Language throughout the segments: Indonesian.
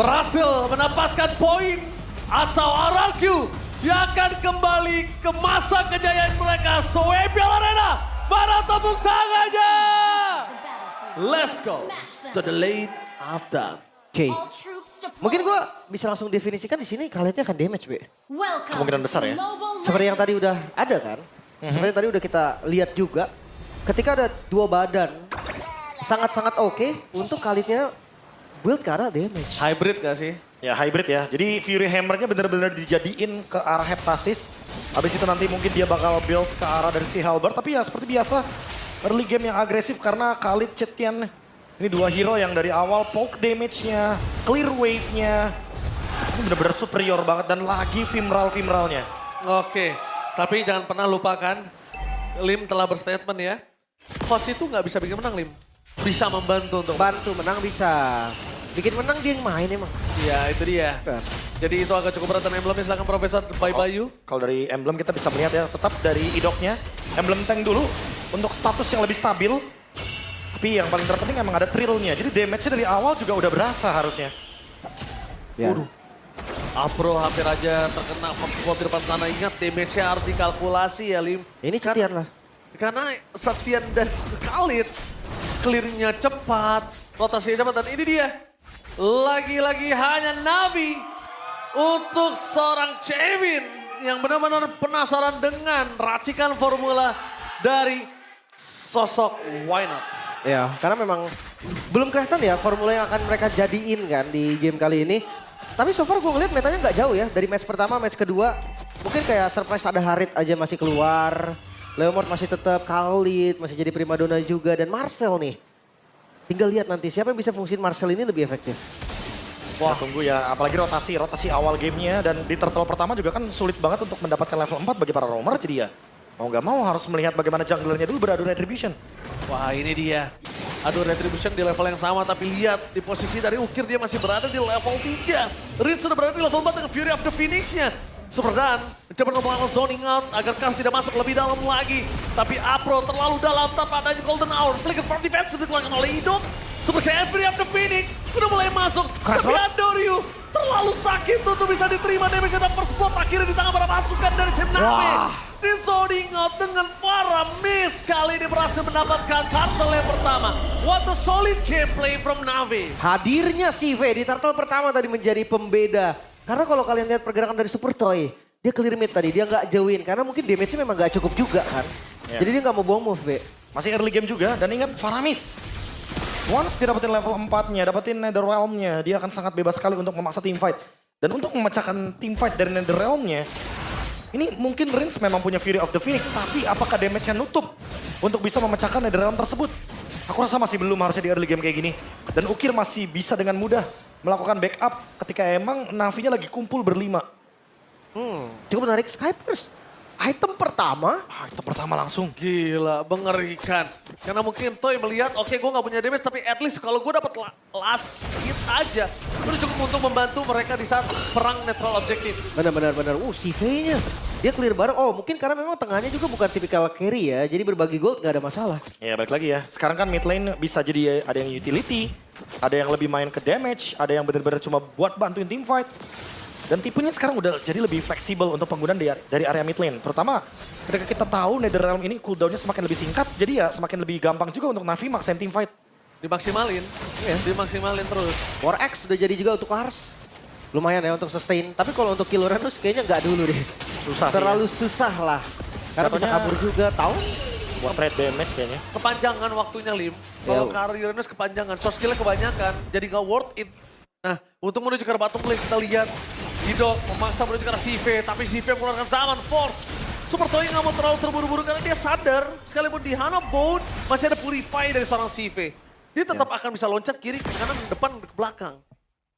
berhasil mendapatkan poin atau RRQ yang akan kembali ke masa kejayaan mereka. Soebial Arena, mana tepuk tangannya? Let's go to the late after. Oke. Mungkin gue bisa langsung definisikan di sini kaliannya akan damage, Be. Kemungkinan besar ya. Seperti yang tadi udah ada kan? Seperti yang tadi udah kita lihat juga. Ketika ada dua badan, sangat-sangat oke untuk kalinya build ke arah damage. Hybrid gak sih? Ya hybrid ya. Jadi Fury Hammer-nya benar-benar dijadiin ke arah Heptasis. Habis itu nanti mungkin dia bakal build ke arah dari si Halberd. Tapi ya seperti biasa, early game yang agresif karena Khalid Chettian. Ini dua hero yang dari awal poke damage-nya, clear wave-nya. Ini benar-benar superior banget dan lagi Vimral-Vimralnya. Oke, tapi jangan pernah lupakan, Lim telah berstatement ya. Coach itu nggak bisa bikin menang, Lim. Bisa membantu untuk Bantu menang bisa. Bikin menang dia yang main emang. Iya, itu dia. Kan. Jadi itu agak cukup berat dan emblemnya silakan Profesor Bayu. Kalau dari emblem kita bisa melihat ya, tetap dari idoknya, emblem tank dulu untuk status yang lebih stabil. Tapi yang paling terpenting emang ada trillnya, jadi damage-nya dari awal juga udah berasa harusnya. Ya. Apro hampir aja terkena Fox di depan sana. Ingat damage-nya harus dikalkulasi ya, Lim. Ini Cetian lah. Karena Septian dan Khalid clear-nya cepat, rotasinya cepat dan ini dia. Lagi-lagi hanya Navi untuk seorang Kevin yang benar-benar penasaran dengan racikan formula dari sosok Why Not. Ya, karena memang belum kelihatan ya formula yang akan mereka jadiin kan di game kali ini. Tapi so far gue ngeliat metanya nggak jauh ya. Dari match pertama, match kedua. Mungkin kayak surprise ada Harit aja masih keluar. Leomord masih tetap, Khalid masih jadi primadona juga. Dan Marcel nih. Tinggal lihat nanti siapa yang bisa fungsiin Marcel ini lebih efektif. Wah tunggu ya, apalagi rotasi awal gamenya dan di turtle pertama juga kan sulit banget untuk mendapatkan level 4 bagi para roamer. Jadi ya mau nggak mau harus melihat bagaimana junglernya dulu beradu retribution. Wah ini dia. Aduh Retribution di level yang sama tapi lihat di posisi dari Ukir dia masih berada di level 3. Rin sudah berada di level 4 dengan Fury of the Phoenix-nya. Superdan mencoba melakukan zoning out agar Kas tidak masuk lebih dalam lagi. Tapi Apro terlalu dalam tanpa adanya Golden Hour. Flicker from defense dikeluarkan oleh Idok. Super kayak Fury of the Phoenix udah mulai masuk. Tapi Andoryu terlalu sakit untuk bisa diterima damage dan first blood akhirnya di tangan para pasukan dari tim Nave. Di zoning out dengan para miss. Kali ini berhasil mendapatkan turtle yang pertama. What a solid gameplay from Nave. Hadirnya si V di turtle pertama tadi menjadi pembeda. Karena kalau kalian lihat pergerakan dari Super Toy, dia clear mid tadi, dia nggak jauhin. Karena mungkin damage-nya memang nggak cukup juga kan. Ya. Jadi dia nggak mau buang move, B. Masih early game juga dan ingat Faramis. Once dia dapetin level 4-nya, dapetin Netherrealm-nya, dia akan sangat bebas sekali untuk memaksa teamfight. Dan untuk memecahkan teamfight dari Netherrealm-nya, ini mungkin Rins memang punya Fury of the Phoenix, tapi apakah damage-nya nutup untuk bisa memecahkan Netherrealm tersebut? Aku rasa masih belum harusnya di early game kayak gini. Dan Ukir masih bisa dengan mudah melakukan backup ketika emang Navi-nya lagi kumpul berlima. Cukup menarik. Skypers. Item pertama. Itu pertama langsung. Gila, mengerikan. Karena mungkin Toy melihat, oke gue gak punya damage, tapi at least kalau gue dapat last hit aja, udah cukup untuk membantu mereka di saat perang netral objektif. Benar. Si V-nya. Dia clear bareng. Oh mungkin karena memang tengahnya juga bukan tipikal carry ya. Jadi berbagi gold gak ada masalah. Ya balik lagi ya, sekarang kan mid lane bisa jadi ada yang utility, ada yang lebih main ke damage, ada yang benar-benar cuma buat bantuin team fight. Dan tipenya sekarang udah jadi lebih fleksibel untuk penggunaan dari area mid lane. Terutama ketika kita tahu Netherrealm ini cooldownnya semakin lebih singkat, jadi ya semakin lebih gampang juga untuk Navi maksain team fight. Dimaksimalin, dimaksimalin terus. War X udah jadi juga untuk Ars. Lumayan ya untuk sustain. Tapi kalau untuk kill Uranus kayaknya nggak dulu deh. Susah sih Terlalu ya. susah lah. Karena bisa Contohnya- kabur juga, tahu? Buat trade damage kayaknya. Kepanjangan waktunya Lim. Kalau Karo Uranus kepanjangan, short skill-nya kebanyakan, jadi gak worth it. Nah, untuk menuju ke arah bottom lane kita lihat Idok memaksa menuju ke arah CV, tapi CV mengeluarkan zaman force. Super Toy nggak mau terlalu terburu-buru karena dia sadar sekalipun di Hana Bone masih ada purify dari seorang CV. Dia tetap akan bisa loncat kiri, ke kanan, depan, ke belakang.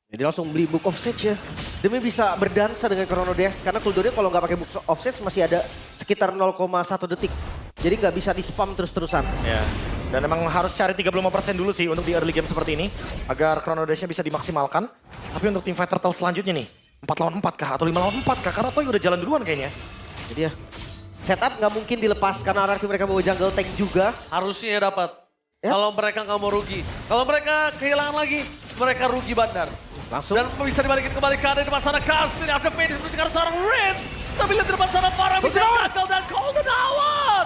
Jadi langsung beli Book of Sage ya. Demi bisa berdansa dengan Chrono Dex. Karena cooldownnya kalau nggak pakai Book of Sage masih ada sekitar 0,1 detik. Jadi nggak bisa di spam terus-terusan. Ya. Dan emang harus cari 35% dulu sih untuk di early game seperti ini. Agar Chrono Dash-nya bisa dimaksimalkan. Tapi untuk teamfight turtle selanjutnya nih. 4 lawan 4 kah? Atau 5 lawan 4 kah? Karena Toy udah jalan duluan kayaknya. Jadi ya, setup nggak mungkin dilepas karena RRQ mereka bawa jungle tank juga. Harusnya dapat. Ya. Kalau mereka nggak mau rugi. Kalau mereka kehilangan lagi, mereka rugi bandar. Langsung. Dan bisa dibalikin kembali ke ada di depan sana Kars. Ini after Phoenix menunjukkan seorang Red. Tapi lihat di depan sana Farah bisa gagal dan Golden Hour.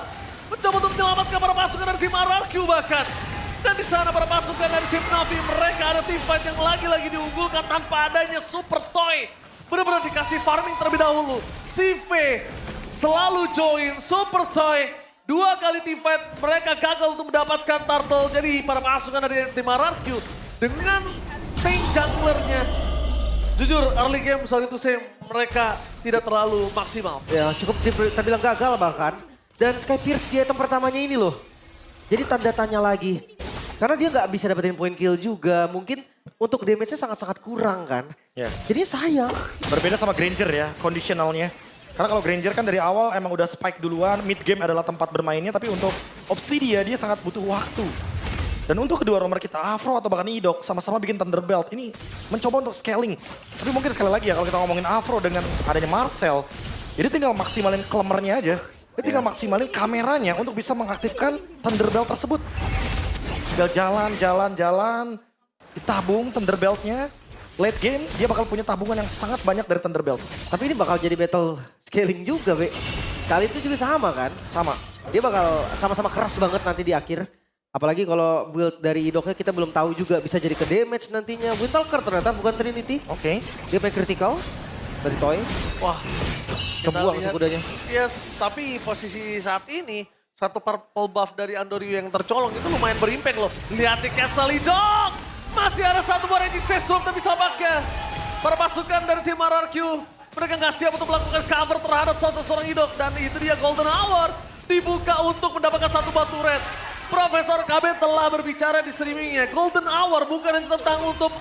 Mencoba untuk menyelamatkan para pasukan dari tim RRQ bahkan. Dan di sana para pasukan dari tim Navi mereka ada tim fight yang lagi-lagi diunggulkan tanpa adanya Super Toy. Benar-benar dikasih farming terlebih dahulu. CV selalu join Super Toy. 2 kali team fight mereka gagal untuk mendapatkan turtle. Jadi para pasukan dari tim RRQ dengan main junglernya. Jujur early game sorry to say mereka tidak terlalu maksimal. Ya cukup terbilang gagal bahkan. Dan Sky Pierce di item pertamanya ini loh. Jadi tanda tanya lagi. Karena dia nggak bisa dapetin point kill juga. Mungkin untuk damage-nya sangat-sangat kurang kan. Ya. Jadi sayang. Berbeda sama Granger ya, conditionalnya. Karena kalau Granger kan dari awal emang udah spike duluan, mid game adalah tempat bermainnya. Tapi untuk Obsidia dia sangat butuh waktu. Dan untuk kedua romer kita, Afro atau bahkan Idok, sama-sama bikin Thunderbelt. Ini mencoba untuk scaling. Tapi mungkin sekali lagi ya kalau kita ngomongin Afro dengan adanya Marcel. Jadi tinggal maksimalin klemernya aja. Dia tinggal maksimalin kameranya untuk bisa mengaktifkan Thunderbelt tersebut. Tinggal jalan, ditabung Thunderbeltnya. Late game dia bakal punya tabungan yang sangat banyak dari Thunderbelt. Tapi ini bakal jadi battle scaling juga, Be. Kali itu juga sama kan? Sama. Dia bakal sama-sama keras banget nanti di akhir. Apalagi kalau build dari idoknya kita belum tahu juga bisa jadi ke damage nantinya. Windtalker ternyata bukan Trinity. Oke. Dia pakai critical dari Toy. Wah. Kita Kebuang lihat. sekudanya. Yes, tapi posisi saat ini satu purple buff dari Andoryu yang tercolong itu lumayan berimpact loh. Lihat di Castle Idok. Masih ada satu buah Regis drop tapi sahabatnya. Para pasukan dari tim RRQ. Mereka nggak siap untuk melakukan cover terhadap sosok seorang Idok. Dan itu dia Golden Hour. Dibuka untuk mendapatkan satu batu red. Profesor KB telah berbicara di streamingnya. Golden Hour bukan hanya tentang untuk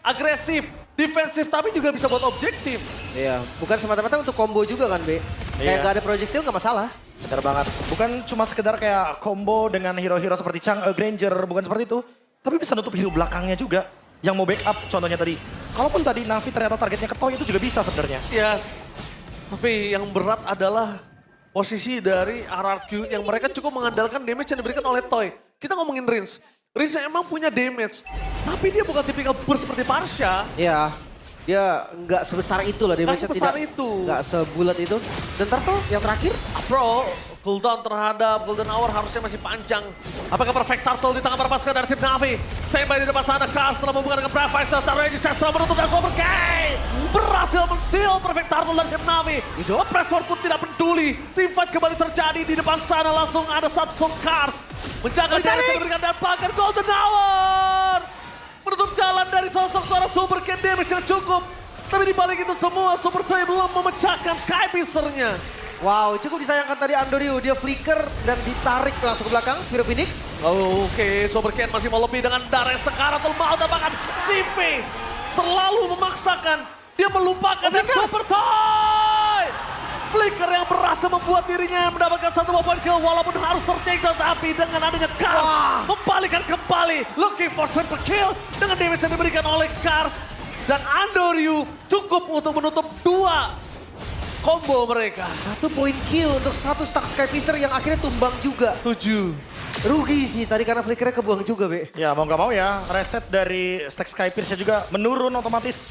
agresif, defensif, tapi juga bisa buat objektif. Iya, bukan semata-mata untuk combo juga kan, Be. Kayak Iya. gak ada projectile gak masalah. Benar banget. Bukan cuma sekedar kayak combo dengan hero-hero seperti Granger, bukan seperti itu. Tapi bisa nutup hero belakangnya juga. Yang mau backup contohnya tadi. Kalaupun tadi Navi ternyata targetnya ke Toy itu juga bisa sebenarnya. Yes, tapi yang berat adalah posisi dari RRQ yang mereka cukup mengandalkan damage yang diberikan oleh Toy. Kita ngomongin Rins. Rins emang punya damage, tapi dia bukan tipikal burst seperti Parsha. Iya, dia nggak sebesar itu lah damage-nya. Nggak sebesar itu. Nggak sebulat itu. Dan Turtle yang terakhir, Bro, cooldown terhadap Golden Hour harusnya masih panjang. Apakah Perfect Turtle di tangan para pasukan dari tim Navi? Standby di depan sana, Kars telah membuka dengan Brave Fighter. Taregi setelah menutup dan Super K. Berhasil men-steal Perfect Turtle dan tim Navi. Pressor pun tidak peduli. Team fight kembali terjadi di depan sana. Langsung ada satu Soul Kars. Menjaga damage yang diberikan dan bahkan Golden Hour. Menutup jalan dari sosok seorang Super K damage yang cukup. Tapi di balik itu semua, Super Toy belum memecahkan Sky Piercer-nya. wow, cukup disayangkan tadi Andoryu. Dia flicker dan ditarik langsung ke belakang. Hero Phoenix. Oke, Super Ken masih mau lebih dengan Dares sekarang mau bahkan CV terlalu memaksakan. Dia melupakan dan Super Toy. Flicker yang berhasil membuat dirinya mendapatkan satu point kill walaupun harus tercecer, tapi dengan adanya Kars membalikan kembali. Looking for super kill dengan damage yang diberikan oleh Kars. Dan Andoryu cukup untuk menutup 2 combo mereka. 1 point kill untuk 1 stack Sky Piercer yang akhirnya tumbang juga. 7. Rugi sih tadi karena flickernya kebuang juga, Be. Ya mau nggak mau ya, reset dari stack Sky Pierce juga menurun otomatis.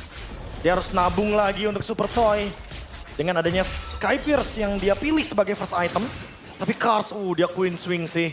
Dia harus nabung lagi untuk Super Toy. Dengan adanya Sky Pierce yang dia pilih sebagai first item. Tapi Kars, dia Queen Swing sih.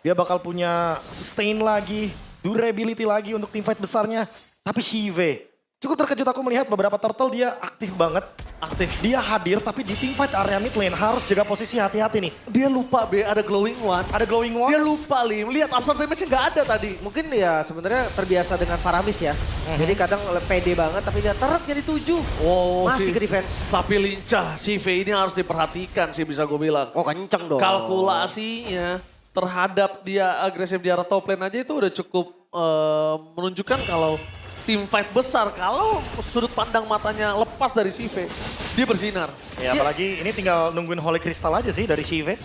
Dia bakal punya sustain lagi, durability lagi untuk teamfight besarnya. Tapi Shive, cukup terkejut aku melihat beberapa turtle dia aktif banget. Aktif. Dia hadir tapi di teamfight area mid lane harus jaga posisi hati-hati nih. Dia lupa ada glowing one. Ada glowing one. Dia lupa Lim, lihat absorb damage-nya nggak ada tadi. Mungkin ya sebenarnya terbiasa dengan Faramis ya. Jadi kadang pede banget tapi dia teret jadi 7. Oh, Masih ke defense. Tapi lincah, si V ini harus diperhatikan sih bisa gue bilang. Oh kenceng dong. Kalkulasinya terhadap dia agresif di arah top lane aja itu udah cukup menunjukkan kalau tim fight besar, kalau sudut pandang matanya lepas dari si V, dia bersinar. Ya apalagi ini tinggal nungguin Holy Crystal aja sih dari Shive.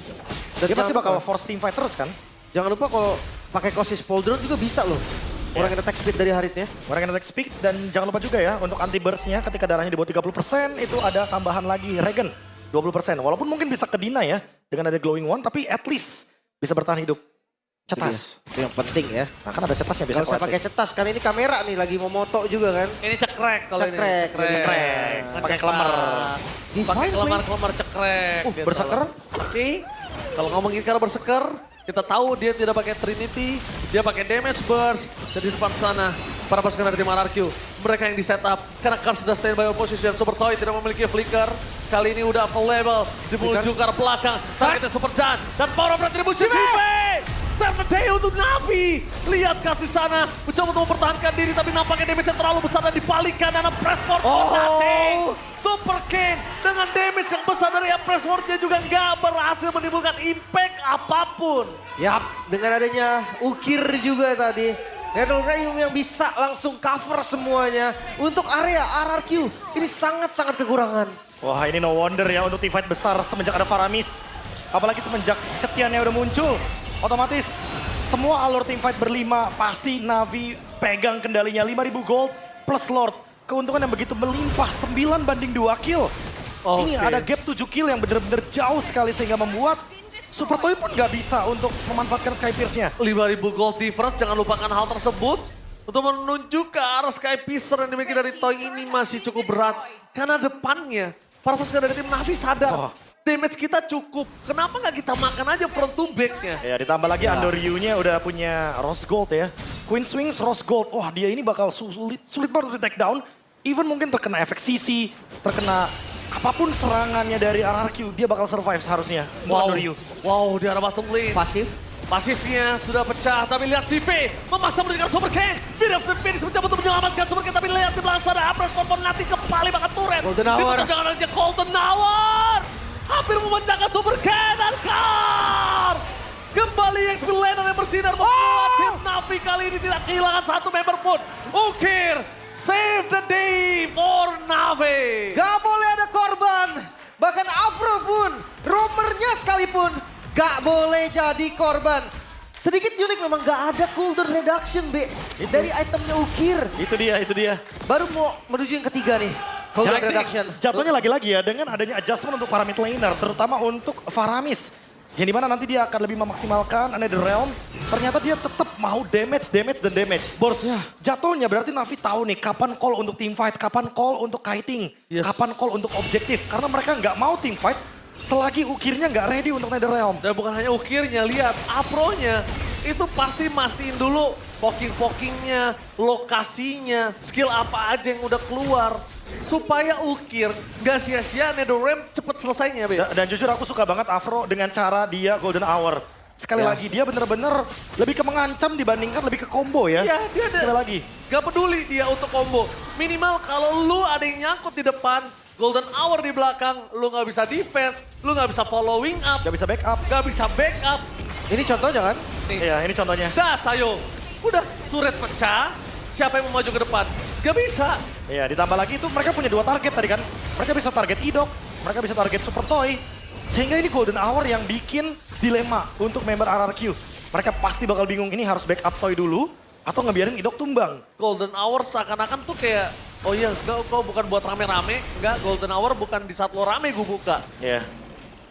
Dia pasti bakal force team fight terus kan. Jangan lupa kalau pakai Kosis Poldron juga bisa loh. Kurangin attack speed dari Haritnya. Kurangin attack speed dan jangan lupa juga ya untuk anti burst-nya ketika darahnya di bawah 30% itu ada tambahan lagi regen 20%. Walaupun mungkin bisa kedina ya dengan ada glowing one tapi at least bisa bertahan hidup. Cetas. Itu yang penting ya. Nah kan ada cetasnya bisa Gak usah pakai cetas, kan ini kamera nih lagi mau moto juga kan. Ini cekrek kalau ini. Cekrek. Pakai klemer. Pakai kelemar-kelemar cekrek. Dia berseker? salah. Oke. Kalau ngomongin cara berseker, kita tahu dia tidak pakai Trinity, dia pakai damage burst. Dan di depan sana, para pasukan dari tim RRQ, mereka yang di setup. Karena Kars sudah standby position, Super Toy tidak memiliki flicker. Kali ini udah available, menuju ke arah belakang. Targetnya Super Dan, dan power of retribution Cive! 7 Day untuk Navi. Lihat Kars di sana, mencoba untuk mempertahankan diri, tapi nampaknya damage yang terlalu besar dan dibalikan. Dan Pressword nothing. Super King dengan damage yang besar dari Pressword-nya juga nggak berhasil menimbulkan impact apapun. Yap, dengan adanya Ukir juga tadi. NetherRealm yang bisa langsung cover semuanya. Untuk area RRQ, ini sangat-sangat kekurangan. Wah ini no wonder ya untuk teamfight besar semenjak ada Faramis. Apalagi semenjak Cetiannya udah muncul. Otomatis semua alur teamfight berlima pasti Navi pegang kendalinya 5.000 gold plus Lord. Keuntungan yang begitu melimpah 9 banding 2 kill. Ini ada gap 7 kill yang benar-benar jauh sekali sehingga membuat Super Toy pun nggak bisa untuk memanfaatkan Sky Pierce-nya. 5.000 gold difference, jangan lupakan hal tersebut. Untuk menuju ke arah Sky Piercer yang dimiliki dari Toy ini masih cukup berat. Karena depannya, para pasukan dari tim Navi sadar. Damage kita cukup, kenapa nggak kita makan aja front to back-nya? Ya ditambah lagi Andoryu-nya udah punya Rose Gold ya. Queen Swings Rose Gold, wah dia ini bakal sulit banget untuk di take down. Even mungkin terkena efek CC, terkena apapun serangannya dari RRQ, dia bakal survive seharusnya. Andoryu. Wow, di arah bottom lane. Pasif. Pasifnya sudah pecah, tapi lihat si V memaksa memberikan Super King. Speed of the Finish mencoba untuk menyelamatkan Super King, tapi lihat di belakang sana, Apres Korpon nanti kembali banget turret. Golden Hour. Ditutup dengan adanya Golden Hour. Hampir memecahkan Super Cannon Car. Kembali XP Laner yang bersinar membuat tim Navi kali ini tidak kehilangan satu member pun. Ukir, save the day for Navi. Gak boleh ada korban. Bahkan Afro pun, roamernya sekalipun gak boleh jadi korban. Sedikit unik memang gak ada cooldown reduction, B. Dari itemnya Ukir. Itu dia. Baru mau menuju yang ketiga nih. Cooldown reduction. Jatuhnya lagi-lagi ya dengan adanya adjustment untuk para mid laner, terutama untuk Faramis. Yang dimana nanti dia akan lebih memaksimalkan NetherRealm. Ternyata dia tetap mau damage. Bors, jatuhnya berarti Navi tahu nih kapan call untuk teamfight, kapan call untuk kiting, kapan call untuk objektif. Karena mereka nggak mau teamfight selagi Ukirnya nggak ready untuk NetherRealm. Dan bukan hanya Ukirnya, lihat Afro-nya. Itu pasti mastiin dulu poking-pokingnya, lokasinya, skill apa aja yang udah keluar. Supaya Ukir gak sia-sia NetherRealm cepet selesainya, Be. Dan jujur aku suka banget Afro dengan cara dia Golden Hour. Sekali lagi dia bener-bener lebih ke mengancam dibandingkan lebih ke combo ya. Iya, dia sekali lagi. Gak peduli dia untuk combo. Minimal kalau lu ada yang nyangkut di depan, Golden Hour di belakang, lu gak bisa defense, lu gak bisa following up, Gak bisa backup. gak bisa backup. Ini contohnya kan? Iya ini contohnya. Das, ayo. Udah, turret pecah, siapa yang mau maju ke depan? Gak bisa. Iya ditambah lagi itu mereka punya 2 target tadi kan. Mereka bisa target Idok, mereka bisa target Super Toy. Sehingga ini Golden Hour yang bikin dilema untuk member RRQ. Mereka pasti bakal bingung ini harus backup Toy dulu atau ngebiarin Idok tumbang. Golden Hour seakan-akan tuh kayak, oh iya kau bukan buat rame-rame. Enggak, Golden Hour bukan di saat lo rame gue buka. Iya.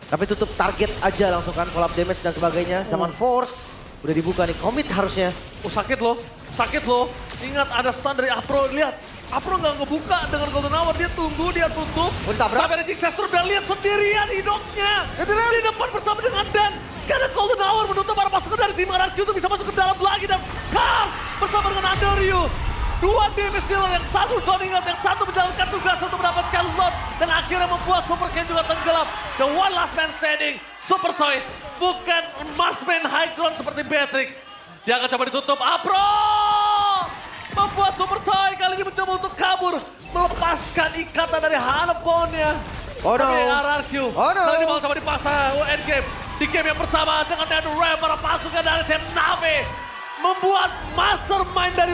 Tapi tutup target aja langsung kan, collab damage dan sebagainya. Zaman force, udah dibuka nih, commit harusnya. Oh sakit loh. Ingat ada stun dari Afro, lihat. Afro nggak ngebuka dengan Golden Hour, dia tunggu, dia tutup. ditabrak. Sampai ada Jinxester dan lihat sendirian hidupnya. Di depan bersama dengan Dan. Karena Golden Hour menutup para pasukan dari tim RRQ itu bisa masuk ke dalam lagi. Dan Kars bersama dengan Andoryu. 2 damage dealer, yang satu zone ingat, yang satu menjalankan tugas untuk mendapatkan loot. Dan akhirnya membuat Super King juga tenggelam. The one last man standing, Super Toy. Bukan marksman high ground seperti Beatrix. Dia akan coba ditutup, Afro! Membuat Super Toy kali ini mencoba untuk kabur. Melepaskan ikatan dari Hanaponnya. Oh no. Tapi RRQ, Oh no. kali ini mau coba dipaksa endgame. Di game yang pertama dengan NetherRealm, para pasukan dari tim Navi. Membuat mastermind dari